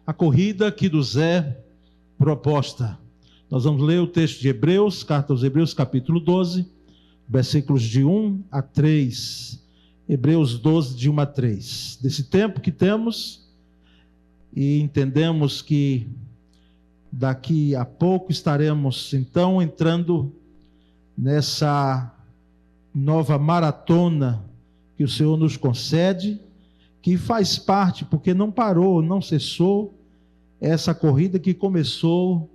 a corrida que nos é proposta. Nós vamos ler o texto de Hebreus, carta aos Hebreus, capítulo 12, versículos de 1 a 3. Hebreus 12, de 1 a 3. Desse tempo que temos, e entendemos que daqui a pouco estaremos, então, entrando nessa nova maratona que o Senhor nos concede, que faz parte, porque não parou, não cessou, essa corrida que começou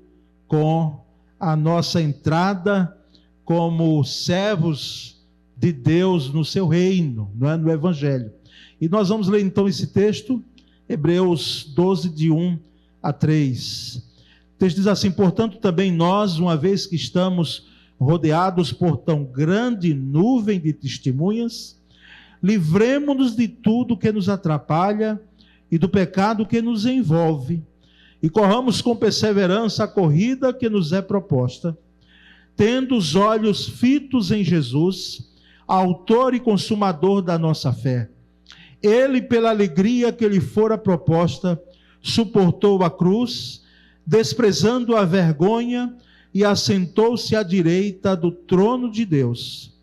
com a nossa entrada como servos de Deus no seu reino, não é? No Evangelho. E nós vamos ler então esse texto, Hebreus 12, de 1 a 3. O texto diz assim: portanto também nós, uma vez que estamos rodeados por tão grande nuvem de testemunhas, livremo-nos de tudo que nos atrapalha e do pecado que nos envolve, e corramos com perseverança a corrida que nos é proposta, tendo os olhos fitos em Jesus, autor e consumador da nossa fé. Ele, pela alegria que lhe fora proposta, suportou a cruz, desprezando a vergonha, e assentou-se à direita do trono de Deus.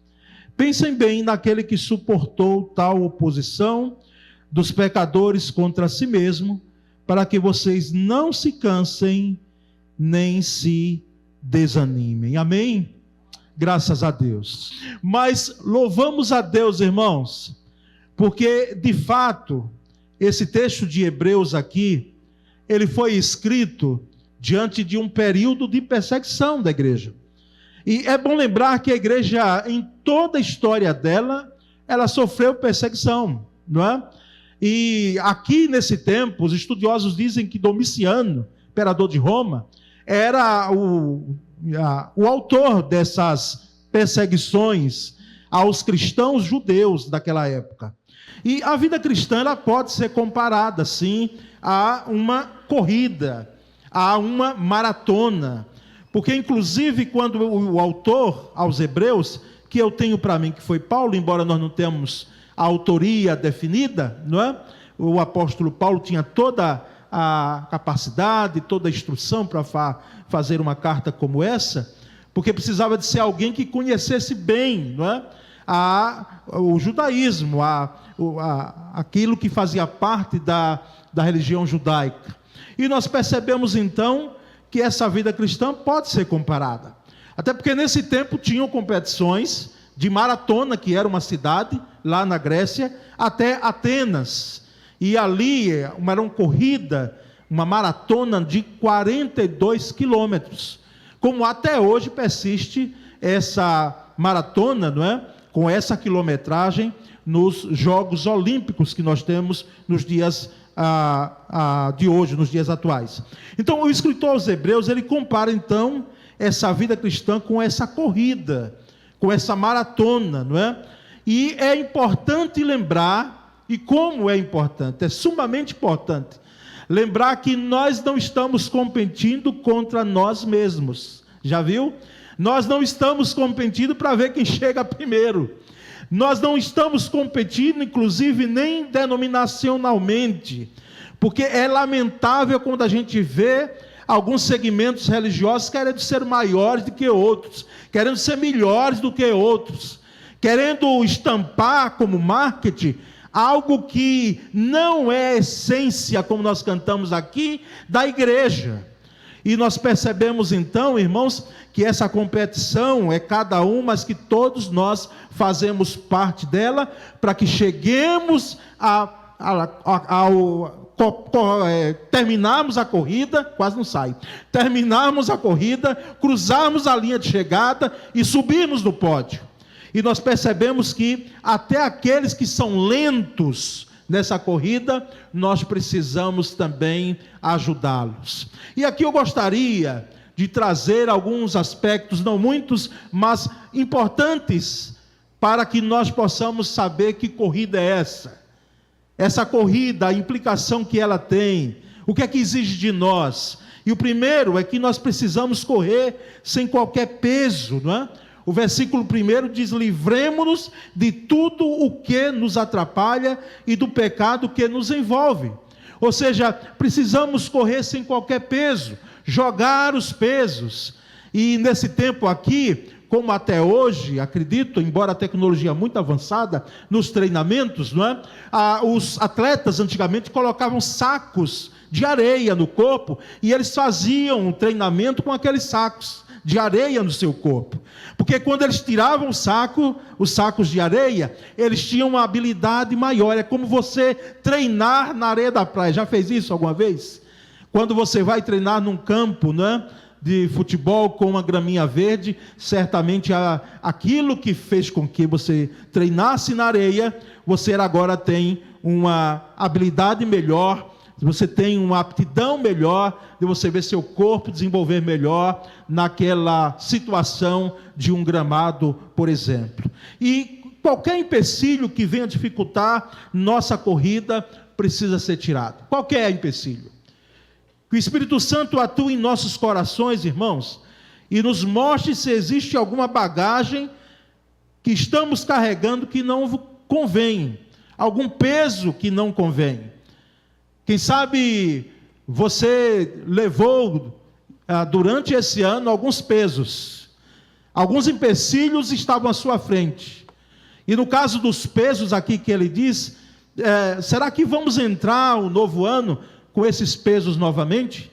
Pensem bem naquele que suportou tal oposição dos pecadores contra si mesmo, para que vocês não se cansem, nem se desanimem. Amém? Graças a Deus. Mas louvamos a Deus, irmãos, porque, de fato, esse texto de Hebreus aqui, ele foi escrito diante de um período de perseguição da igreja. E é bom lembrar que a igreja, em toda a história dela, ela sofreu perseguição, não é? E aqui nesse tempo, os estudiosos dizem que Domiciano, imperador de Roma, era o autor dessas perseguições aos cristãos judeus daquela época. E a vida cristã, ela pode ser comparada, sim, a uma corrida, a uma maratona. Porque, inclusive, quando o autor aos Hebreus, que eu tenho para mim que foi Paulo, embora nós não tenhamos a autoria definida, não é? O apóstolo Paulo tinha toda a capacidade, toda a instrução para fazer uma carta como essa, porque precisava de ser alguém que conhecesse bem, não é? O judaísmo, aquilo que fazia parte da religião judaica. E nós percebemos então que essa vida cristã pode ser comparada. Até porque nesse tempo tinham competições de maratona, que era uma cidade lá na Grécia, até Atenas. E ali era uma corrida, uma maratona de 42 quilômetros. Como até hoje persiste essa maratona, não é? Com essa quilometragem nos Jogos Olímpicos que nós temos nos dias de hoje, nos dias atuais. Então, o escritor aos Hebreus, ele compara então essa vida cristã com essa corrida, com essa maratona, não é? E é importante lembrar, e como é importante, é sumamente importante, lembrar que nós não estamos competindo contra nós mesmos, já viu? Nós não estamos competindo para ver quem chega primeiro. Nós não estamos competindo, inclusive, nem denominacionalmente, porque é lamentável quando a gente vê alguns segmentos religiosos querendo ser maiores do que outros, querendo ser melhores do que outros, querendo estampar como marketing algo que não é a essência, como nós cantamos aqui, da igreja. E nós percebemos então, irmãos, que essa competição é cada um, mas que todos nós fazemos parte dela, para que cheguemos terminarmos a corrida, quase não sai, terminarmos a corrida, cruzarmos a linha de chegada e subirmos no pódio. E nós percebemos que até aqueles que são lentos nessa corrida, nós precisamos também ajudá-los. E aqui eu gostaria de trazer alguns aspectos, não muitos, mas importantes, para que nós possamos saber que corrida é essa. Essa corrida, a implicação que ela tem, o que é que exige de nós. E o primeiro é que nós precisamos correr sem qualquer peso, não é? O versículo 1 diz: livremo-nos de tudo o que nos atrapalha e do pecado que nos envolve. Ou seja, precisamos correr sem qualquer peso, jogar os pesos. E nesse tempo aqui, como até hoje, acredito, embora a tecnologia muito avançada, nos treinamentos, não é? Os atletas antigamente colocavam sacos de areia no corpo, e eles faziam um treinamento com aqueles sacos de areia no seu corpo, porque quando eles tiravam os sacos de areia, eles tinham uma habilidade maior. É como você treinar na areia da praia. Já fez isso alguma vez? Quando você vai treinar num campo, né, de futebol com uma graminha verde, certamente aquilo que fez com que você treinasse na areia, você agora tem uma habilidade melhor, você tem uma aptidão melhor de você ver seu corpo desenvolver melhor naquela situação de um gramado, por exemplo. E qualquer empecilho que venha dificultar nossa corrida precisa ser tirado. Qualquer empecilho. Que o Espírito Santo atue em nossos corações, irmãos, e nos mostre se existe alguma bagagem que estamos carregando que não convém, algum peso que não convém. Quem sabe você levou durante esse ano alguns pesos, alguns empecilhos estavam à sua frente. E no caso dos pesos aqui que ele diz, será que vamos entrar o novo ano com esses pesos novamente?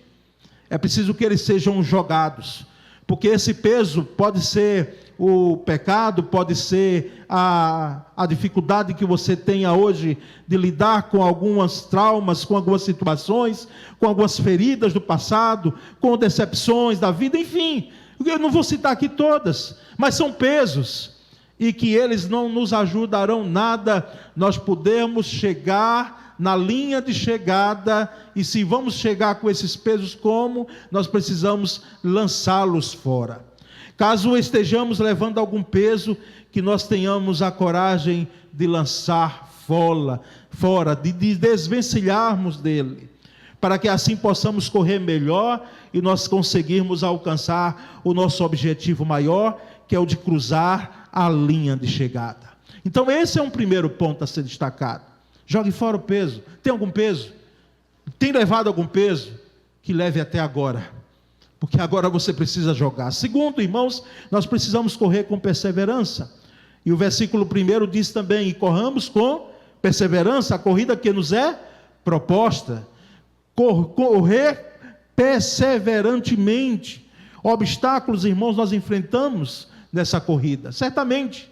É preciso que eles sejam jogados, porque esse peso pode ser o pecado, pode ser a dificuldade que você tenha hoje de lidar com algumas traumas, com algumas situações, com algumas feridas do passado, com decepções da vida, enfim, eu não vou citar aqui todas, mas são pesos, e que eles não nos ajudarão nada, nós podemos chegar na linha de chegada, e se vamos chegar com esses pesos, como? Nós precisamos lançá-los fora. Caso estejamos levando algum peso, que nós tenhamos a coragem de lançar fora, de desvencilharmos dele, para que assim possamos correr melhor e nós conseguirmos alcançar o nosso objetivo maior, que é o de cruzar a linha de chegada. Então esse é um primeiro ponto a ser destacado. Jogue fora o peso. Tem algum peso? Tem levado algum peso? Que leve até agora, porque agora você precisa jogar. Segundo, irmãos, nós precisamos correr com perseverança. E o versículo 1 diz também: e corramos com perseverança a corrida que nos é proposta. Correr perseverantemente. Obstáculos, irmãos, nós enfrentamos nessa corrida, certamente.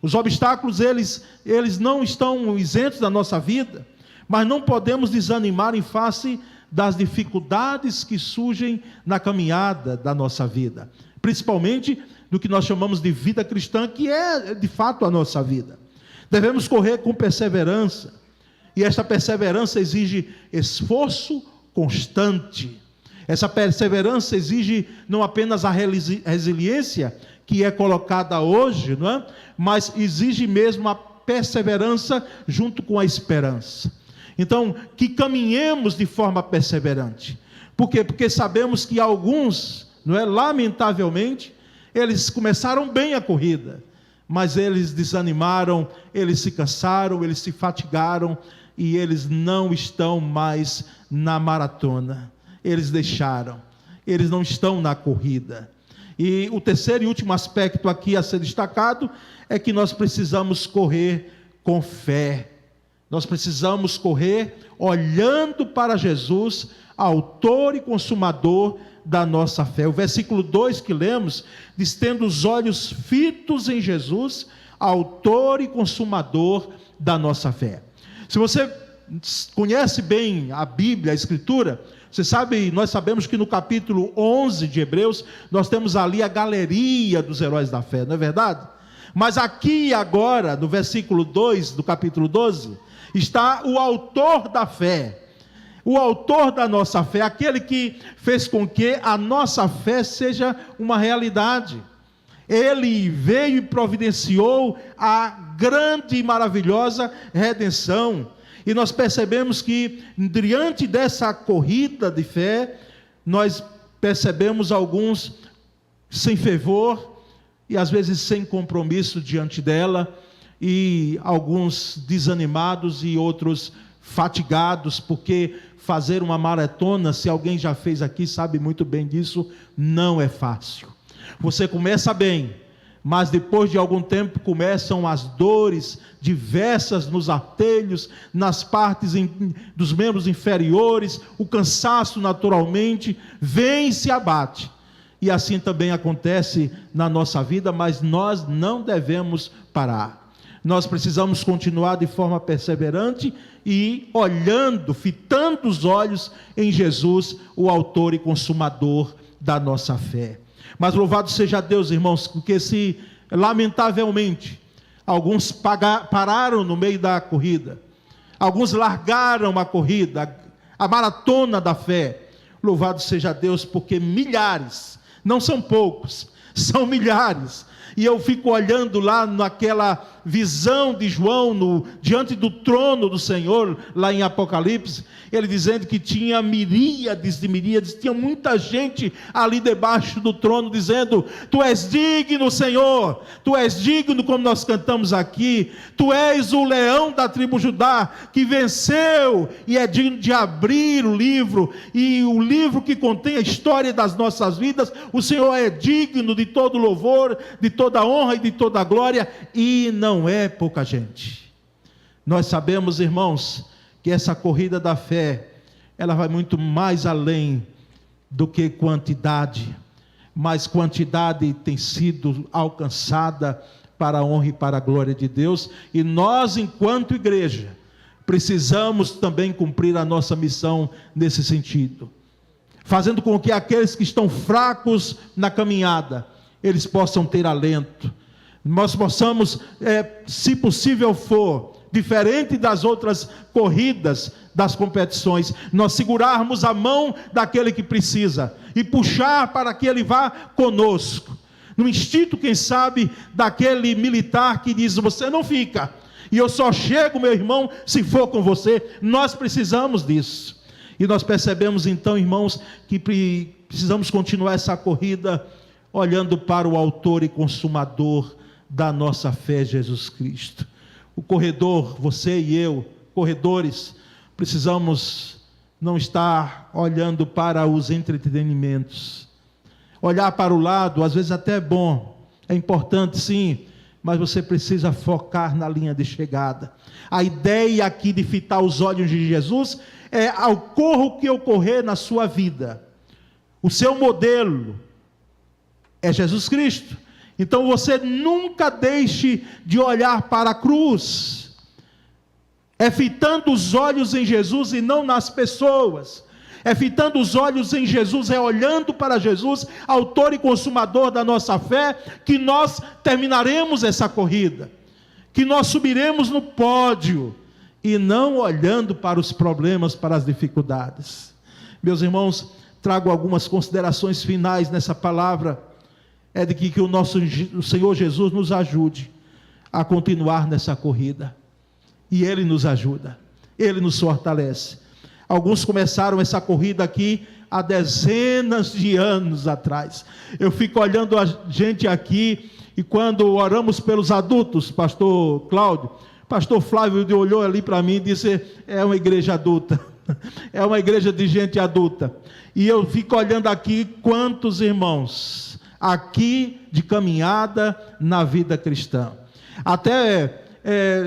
Os obstáculos, eles não estão isentos da nossa vida, mas não podemos desanimar em face das dificuldades que surgem na caminhada da nossa vida, principalmente do que nós chamamos de vida cristã, que é de fato a nossa vida. Devemos correr com perseverança, e esta perseverança exige esforço constante. Essa perseverança exige não apenas a resiliência que é colocada hoje, não é? Mas exige mesmo a perseverança junto com a esperança. Então, que caminhemos de forma perseverante. Por quê? Porque sabemos que alguns, não é, lamentavelmente, eles começaram bem a corrida, mas eles desanimaram, eles se cansaram, eles se fatigaram, e eles não estão mais na maratona. Eles deixaram, eles não estão na corrida. E o terceiro e último aspecto aqui a ser destacado é que nós precisamos correr com fé. Nós precisamos correr olhando para Jesus, autor e consumador da nossa fé. O versículo 2 que lemos diz: tendo os olhos fitos em Jesus, autor e consumador da nossa fé. Se você conhece bem a Bíblia, a Escritura, você sabe, nós sabemos que no capítulo 11 de Hebreus, nós temos ali a galeria dos heróis da fé, não é verdade? Mas aqui agora, no versículo 2 do capítulo 12, está o autor da fé, o autor da nossa fé, aquele que fez com que a nossa fé seja uma realidade. Ele veio e providenciou a grande e maravilhosa redenção. E nós percebemos que, diante dessa corrida de fé, nós percebemos alguns sem fervor e às vezes sem compromisso diante dela, e alguns desanimados e outros fatigados, porque fazer uma maratona, se alguém já fez aqui, sabe muito bem disso, não é fácil. Você começa bem, mas depois de algum tempo começam as dores diversas nos artelhos, nas partes dos membros inferiores, o cansaço naturalmente vem e se abate. E assim também acontece na nossa vida, mas nós não devemos parar. Nós precisamos continuar de forma perseverante e olhando, fitando os olhos em Jesus, o autor e consumador da nossa fé. Mas louvado seja Deus, irmãos, porque se lamentavelmente alguns pararam no meio da corrida, alguns largaram a corrida, a maratona da fé, louvado seja Deus, porque milhares, não são poucos, são milhares. E eu fico olhando lá naquela visão de João, diante do trono do Senhor, lá em Apocalipse, ele dizendo que tinha miríades de miríades, tinha muita gente ali debaixo do trono, dizendo: tu és digno, Senhor, tu és digno, como nós cantamos aqui, tu és o leão da tribo Judá, que venceu, e é digno de abrir o livro, e o livro que contém a história das nossas vidas. O Senhor é digno de todo louvor, de toda honra e de toda glória, e não é pouca gente. Nós sabemos, irmãos, que essa corrida da fé, ela vai muito mais além do que quantidade, mas quantidade tem sido alcançada para a honra e para a glória de Deus, e nós, enquanto igreja, precisamos também cumprir a nossa missão nesse sentido, fazendo com que aqueles que estão fracos na caminhada, eles possam ter alento, nós possamos, se possível for, diferente das outras corridas, das competições, nós segurarmos a mão daquele que precisa, e puxar para que ele vá conosco, no instinto, quem sabe, daquele militar que diz: você não fica, e eu só chego, meu irmão, se for com você. Nós precisamos disso, e nós percebemos então, irmãos, que precisamos continuar essa corrida, olhando para o autor e consumador da nossa fé, Jesus Cristo. O corredor, você e eu, corredores, precisamos não estar olhando para os entretenimentos. Olhar para o lado, às vezes até é bom, é importante sim, mas você precisa focar na linha de chegada. A ideia aqui de fitar os olhos de Jesus é: ocorra o que ocorrer na sua vida, o seu modelo é Jesus Cristo. Então você nunca deixe de olhar para a cruz, é fitando os olhos em Jesus e não nas pessoas, é fitando os olhos em Jesus, é olhando para Jesus, autor e consumador da nossa fé, que nós terminaremos essa corrida, que nós subiremos no pódio, e não olhando para os problemas, para as dificuldades. Meus irmãos, trago algumas considerações finais nessa palavra, é de que o Senhor Jesus nos ajude a continuar nessa corrida, e Ele nos ajuda, Ele nos fortalece. Alguns começaram essa corrida aqui há dezenas de anos atrás. Eu fico olhando a gente aqui, e quando oramos pelos adultos, pastor Cláudio, pastor Flávio olhou ali para mim e disse: é uma igreja adulta, é uma igreja de gente adulta. E eu fico olhando aqui, quantos irmãos aqui de caminhada na vida cristã. Até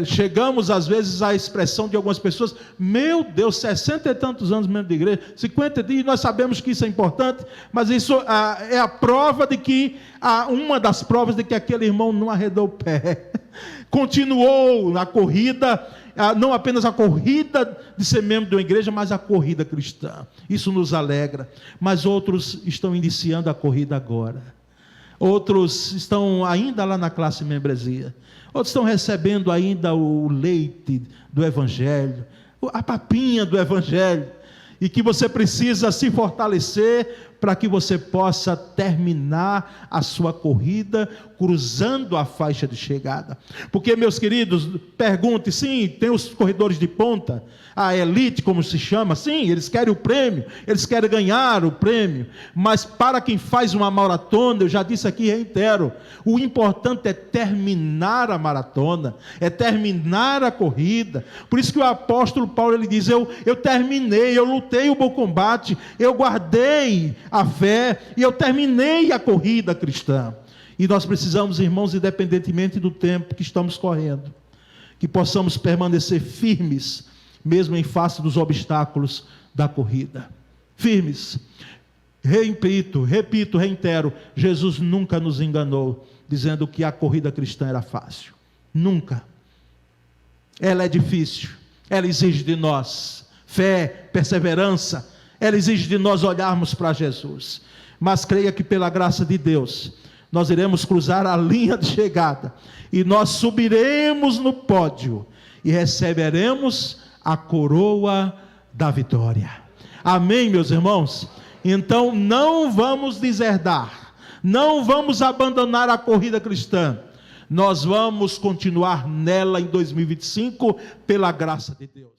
chegamos às vezes à expressão de algumas pessoas: meu Deus, 60 e tantos anos mesmo de igreja, 50 dias, nós sabemos que isso é importante, mas isso é a prova de que, uma das provas de que aquele irmão não arredou o pé, continuou na corrida, não apenas a corrida de ser membro de uma igreja, mas a corrida cristã. Isso nos alegra. Mas outros estão iniciando a corrida agora, outros estão ainda lá na classe membresia, outros estão recebendo ainda o leite do Evangelho, a papinha do Evangelho, e que você precisa se fortalecer para que você possa terminar a sua corrida cruzando a faixa de chegada. Porque, meus queridos, pergunte, sim, tem os corredores de ponta, a elite, como se chama, sim, eles querem o prêmio, eles querem ganhar o prêmio, mas para quem faz uma maratona, eu já disse aqui e reitero, o importante é terminar a maratona, é terminar a corrida. Por isso que o apóstolo Paulo, ele diz, eu terminei, eu lutei o bom combate, eu guardei a fé e eu terminei a corrida cristã. E nós precisamos, irmãos, independentemente do tempo que estamos correndo, que possamos permanecer firmes, mesmo em face dos obstáculos da corrida. Firmes. Repito, reitero, Jesus nunca nos enganou, dizendo que a corrida cristã era fácil. Nunca. Ela é difícil, ela exige de nós fé, perseverança, ela exige de nós olharmos para Jesus, mas creia que pela graça de Deus, nós iremos cruzar a linha de chegada, e nós subiremos no pódio, e receberemos a coroa da vitória. Amém, meus irmãos? Então não vamos deserdar, não vamos abandonar a corrida cristã, nós vamos continuar nela em 2025, pela graça de Deus.